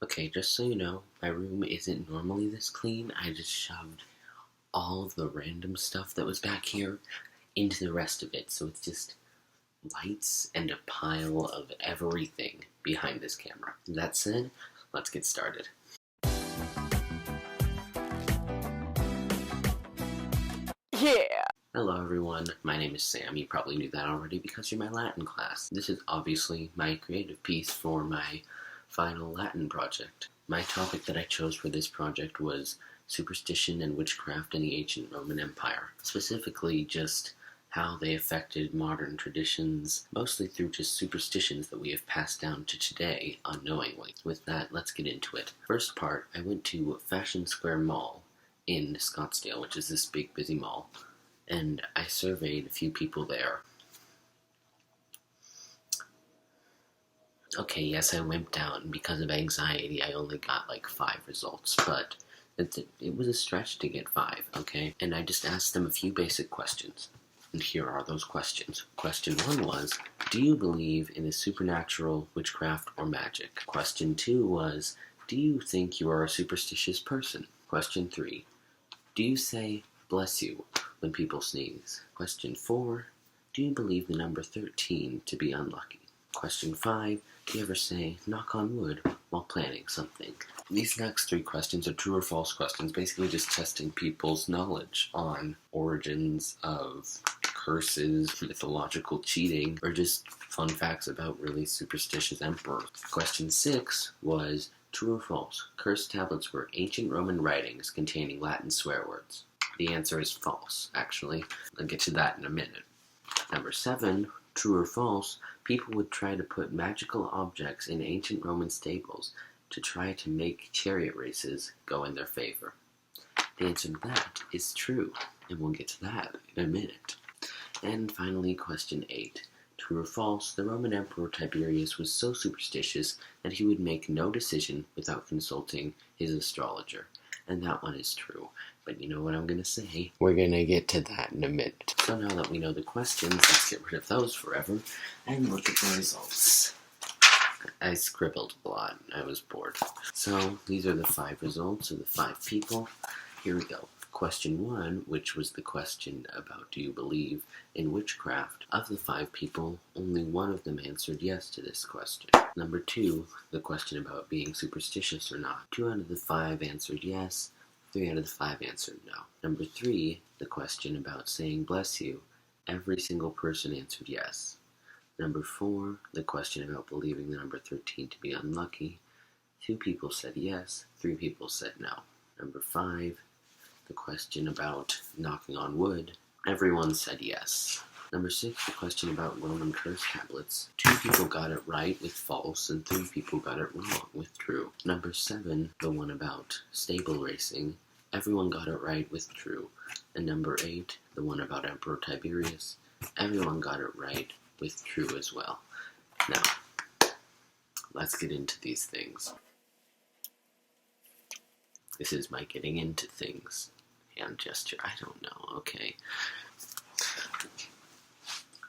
Okay, just so you know, my room isn't normally this clean. I just shoved all of the random stuff that was back here into the rest of it, so it's just lights and a pile of everything behind this camera. That said, let's get started. Yeah! Hello everyone, my name is Sam. You probably knew that already because you're my Latin class. This is obviously my creative piece for my final Latin project. My topic that I chose for this project was superstition and witchcraft in the ancient Roman Empire. Specifically, just how they affected modern traditions, mostly through just superstitions that we have passed down to today unknowingly. With that, let's get into it. First part, I went to Fashion Square Mall in Scottsdale, which is this big busy mall, and I surveyed a few people there. Okay, yes, I wimped out, and because of anxiety, I only got like 5 results, but it was a stretch to get 5, okay? And I just asked them a few basic questions. And here are those questions. Question 1 was, do you believe in the supernatural, witchcraft, or magic? Question 2 was, do you think you are a superstitious person? Question 3, do you say, bless you, when people sneeze? Question 4, do you believe the number 13 to be unlucky? Question 5, do you ever say, knock on wood, while planning something? These next 3 questions are true or false questions, basically just testing people's knowledge on origins of curses, mythological cheating, or just fun facts about really superstitious emperors. Question 6 was, true or false, cursed tablets were ancient Roman writings containing Latin swear words. The answer is false, actually. I'll get to that in a minute. Number 7, true or false, people would try to put magical objects in ancient Roman stables to try to make chariot races go in their favor. The answer to that is true, and we'll get to that in a minute. And finally, question 8. True or false, the Roman Emperor Tiberius was so superstitious that he would make no decision without consulting his astrologer. And that one is true. But you know what I'm going to say? We're going to get to that in a minute. So now that we know the questions, let's get rid of those forever and look at the results. I scribbled a lot. I was bored. So these are the 5 results of the 5 people. Here we go. Question 1, which was the question about do you believe in witchcraft? Of the 5 people, only 1 of them answered yes to this question. Number 2, the question about being superstitious or not. 2 out of the 5 answered yes. 3 out of the 5 answered no. Number 3, the question about saying bless you. Every single person answered yes. Number 4, the question about believing the number 13 to be unlucky. 2 people said yes. 3 people said no. Number 5, the question about knocking on wood. Everyone said yes. Number 6, the question about Roman curse tablets. 2 people got it right with false, and 3 people got it wrong with true. Number 7, the one about stable racing. Everyone got it right with true. And number 8, the one about Emperor Tiberius. Everyone got it right with true as well. Now, let's get into these things. This is my getting into things hand gesture. I don't know. Okay.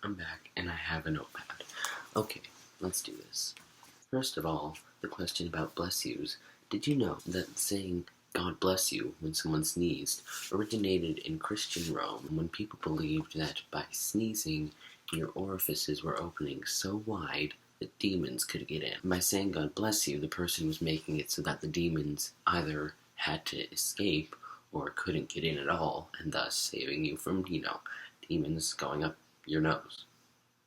I'm back and I have a notepad. Okay, let's do this. First of all, the question about bless yous. Did you know that saying God bless you when someone sneezed originated in Christian Rome when people believed that by sneezing your orifices were opening so wide that demons could get in? By saying God bless you, the person was making it so that the demons either had to escape or couldn't get in at all, and thus saving you from, demons going up your nose.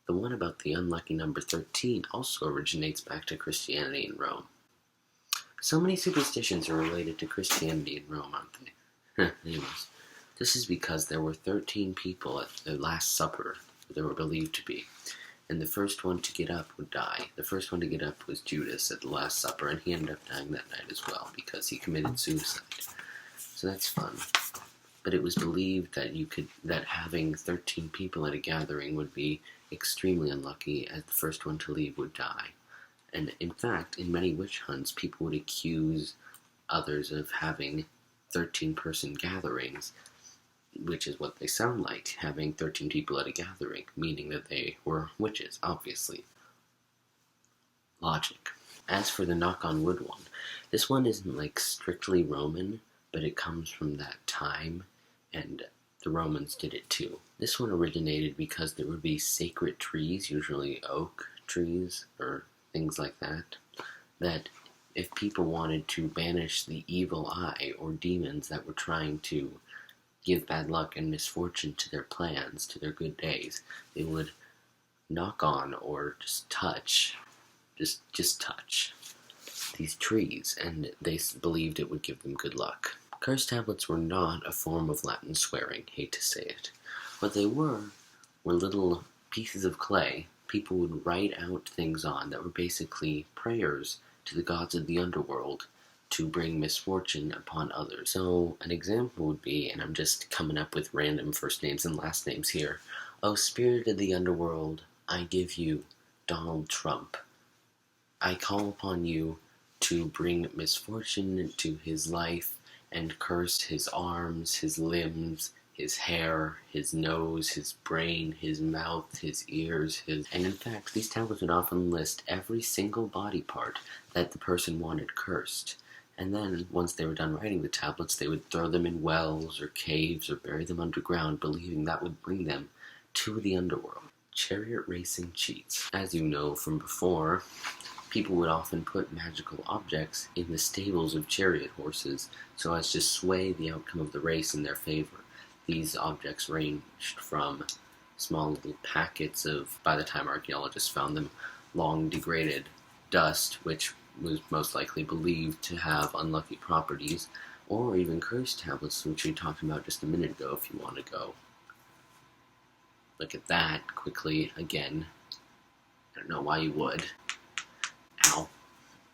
The one about the unlucky number 13 also originates back to Christianity in Rome. So many superstitions are related to Christianity in Rome, aren't they? Anyways, this is because there were 13 people at the Last Supper, there were believed to be, and the first one to get up would die. The first one to get up was Judas at the Last Supper, and he ended up dying that night as well because he committed suicide. So that's fun. But it was believed that having 13 people at a gathering would be extremely unlucky, as the first one to leave would die. And in fact, in many witch hunts, people would accuse others of having 13-person gatherings, which is what they sound like, having 13 people at a gathering, meaning that they were witches, obviously. Logic. As for the knock on wood one, this one isn't like strictly Roman, but it comes from that time, and the Romans did it too. This one originated because there would be sacred trees, usually oak trees or things like that, that if people wanted to banish the evil eye or demons that were trying to give bad luck and misfortune to their plans, to their good days, they would knock on or just touch these trees, and they believed it would give them good luck. Curse tablets were not a form of Latin swearing, hate to say it. What they were little pieces of clay people would write out things on that were basically prayers to the gods of the underworld to bring misfortune upon others. So an example would be, and I'm just coming up with random first names and last names here, "Oh, spirit of the underworld, I give you Donald Trump. I call upon you to bring misfortune to his life and curse his arms, his limbs, his hair, his nose, his brain, his mouth, his ears, his..." And in fact, these tablets would often list every single body part that the person wanted cursed. And then, once they were done writing the tablets, they would throw them in wells or caves or bury them underground, believing that would bring them to the underworld. Chariot racing cheats. As you know from before, people would often put magical objects in the stables of chariot horses so as to sway the outcome of the race in their favor. These objects ranged from small little packets of, by the time archaeologists found them, long degraded dust, which was most likely believed to have unlucky properties, or even curse tablets, which we talked about just a minute ago if you want to go look at that quickly again. I don't know why you would. Ow.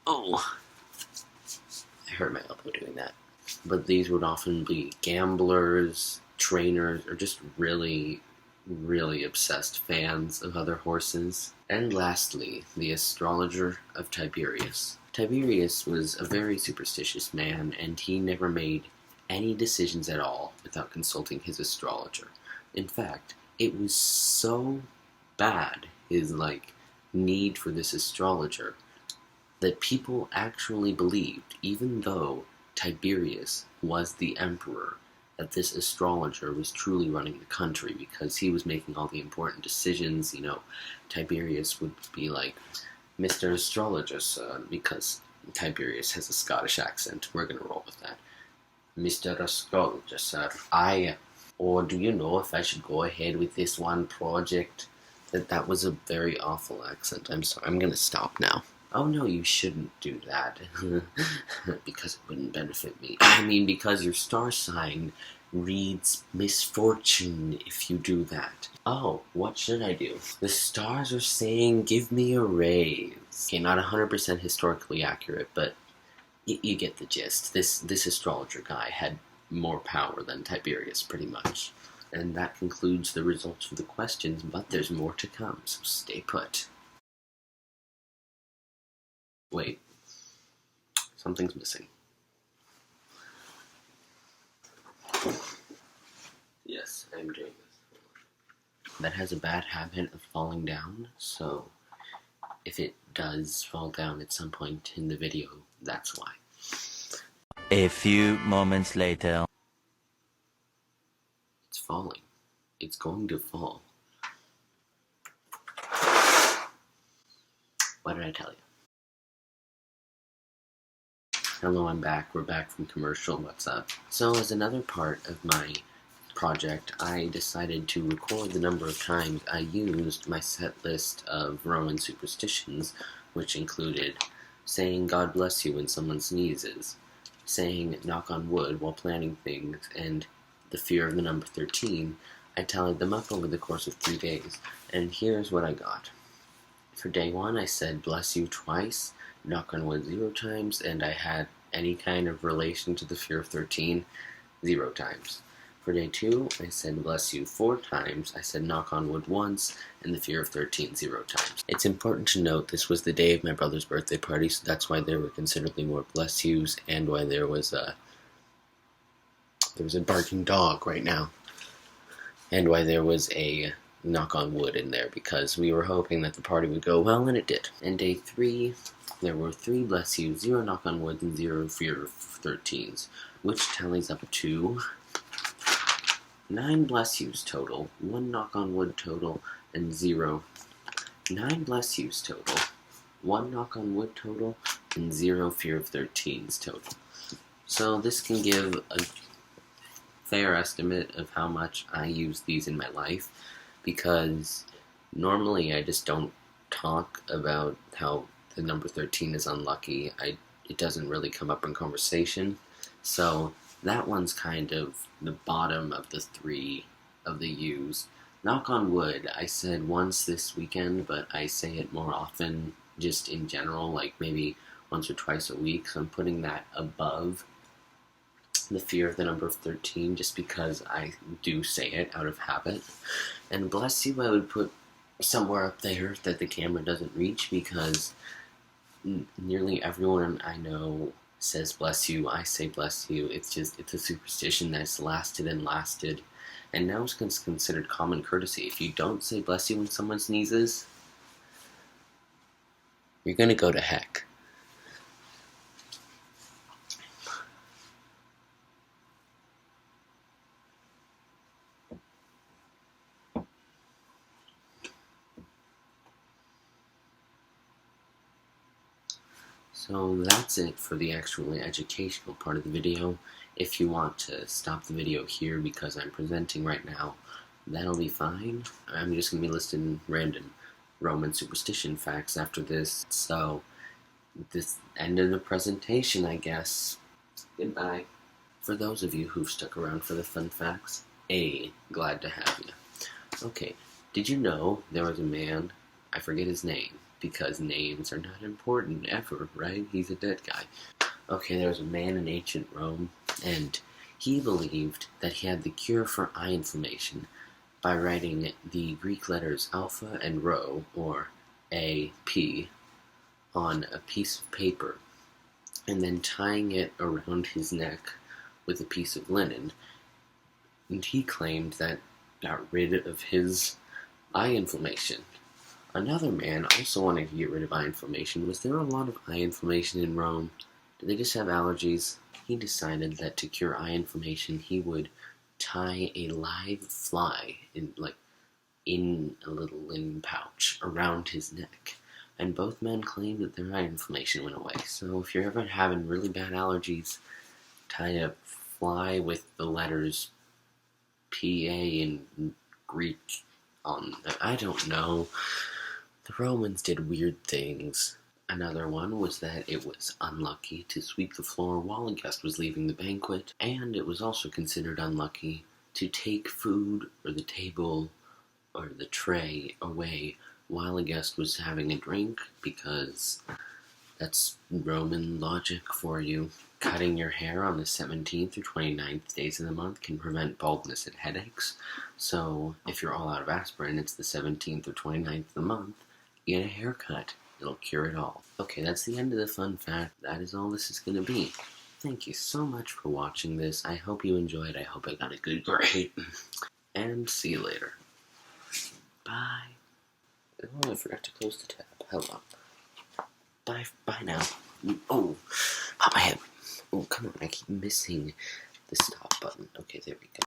Oh. I hurt my elbow doing that. But these would often be gamblers, trainers, or just really, really obsessed fans of other horses. And lastly, the astrologer of Tiberius. Tiberius was a very superstitious man, and he never made any decisions at all without consulting his astrologer. In fact, it was so bad, his need for this astrologer, that people actually believed, even though Tiberius was the emperor, that this astrologer was truly running the country because he was making all the important decisions. Tiberius would be like, "Mr. Astrologer, sir," because Tiberius has a Scottish accent. We're going to roll with that. "Mr. Astrologer, sir, or do you know if I should go ahead with this one project?" That was a very awful accent. I'm sorry. I'm going to stop now. "Oh, no, you shouldn't do that." "Because it wouldn't benefit me." "I mean, because your star sign reads misfortune if you do that." "Oh, what should I do?" "The stars are saying give me a raise." Okay, not 100% historically accurate, but you get the gist. This astrologer guy had more power than Tiberius, pretty much. And that concludes the results of the questions, but there's more to come, so stay put. Wait, something's missing. Yes, I'm doing this. That has a bad habit of falling down, so if it does fall down at some point in the video, that's why. A few moments later. It's falling. It's going to fall. What did I tell you? Hello, I'm back. We're back from commercial. What's up? So, as another part of my project, I decided to record the number of times I used my set list of Roman superstitions, which included saying "God bless you" when someone sneezes, saying "knock on wood" while planning things, and the fear of the number 13. I tallied them up over the course of 3 days, and here's what I got. For day 1, I said "bless you" twice, "knock on wood" 0 times, and I had any kind of relation to the fear of 13 0 times. For day 2, I said "bless you" 4 times, I said "knock on wood" once, and the fear of 13 0 times. It's important to note this was the day of my brother's birthday party, so that's why there were considerably more "bless yous," and why there was a barking dog right now, and why there was a knock on wood in there because we were hoping that the party would go well, and it did. And day 3, there were 3 bless you, 0 knock on wood, and 0 fear of 13s, which tallies up to 9 bless yous total, 1 knock on wood total, and 0. 9 bless yous total, 1 knock on wood total, and 0 fear of 13s total. So this can give a fair estimate of how much I use these in my life, because normally I just don't talk about how the number 13 is unlucky. It doesn't really come up in conversation. So that one's kind of the bottom of the 3 of the U's. Knock on wood, I said once this weekend, but I say it more often just in general, like maybe once or twice a week. So I'm putting that above the fear of the number 13 just because I do say it out of habit. And bless you, I would put somewhere up there that the camera doesn't reach, because nearly everyone I know says bless you. I say bless you. It's a superstition that's lasted and lasted, and now it's considered common courtesy. If you don't say bless you when someone sneezes, you're gonna go to heck. So that's it for the actually educational part of the video. If you want to stop the video here because I'm presenting right now, that'll be fine. I'm just going to be listing random Roman superstition facts after this. So, this end of the presentation, I guess. Goodbye. For those of you who've stuck around for the fun facts, glad to have you. Okay, did you know there was a man, I forget his name, because names are not important ever, right? He's a dead guy. Okay, there was a man in ancient Rome, and he believed that he had the cure for eye inflammation by writing the Greek letters alpha and rho, or A, P, on a piece of paper, and then tying it around his neck with a piece of linen. And he claimed that got rid of his eye inflammation. Another man also wanted to get rid of eye inflammation. Was there a lot of eye inflammation in Rome? Did they just have allergies? He decided that to cure eye inflammation, he would tie a live fly in a little linen pouch around his neck. And both men claimed that their eye inflammation went away. So if you're ever having really bad allergies, tie a fly with the letters P-A in Greek on them. I don't know. The Romans did weird things. Another one was that it was unlucky to sweep the floor while a guest was leaving the banquet, and it was also considered unlucky to take food or the table or the tray away while a guest was having a drink, because that's Roman logic for you. Cutting your hair on the 17th or 29th days of the month can prevent baldness and headaches, so if you're all out of aspirin, it's the 17th or 29th of the month, get a haircut. It'll cure it all. Okay, that's the end of the fun fact. That is all this is going to be. Thank you so much for watching this. I hope you enjoyed. I hope I got a good grade. And see you later. Bye. Oh, I forgot to close the tab. Hello. Bye now. Oh, pop my head. Oh, come on. I keep missing the stop button. Okay, there we go.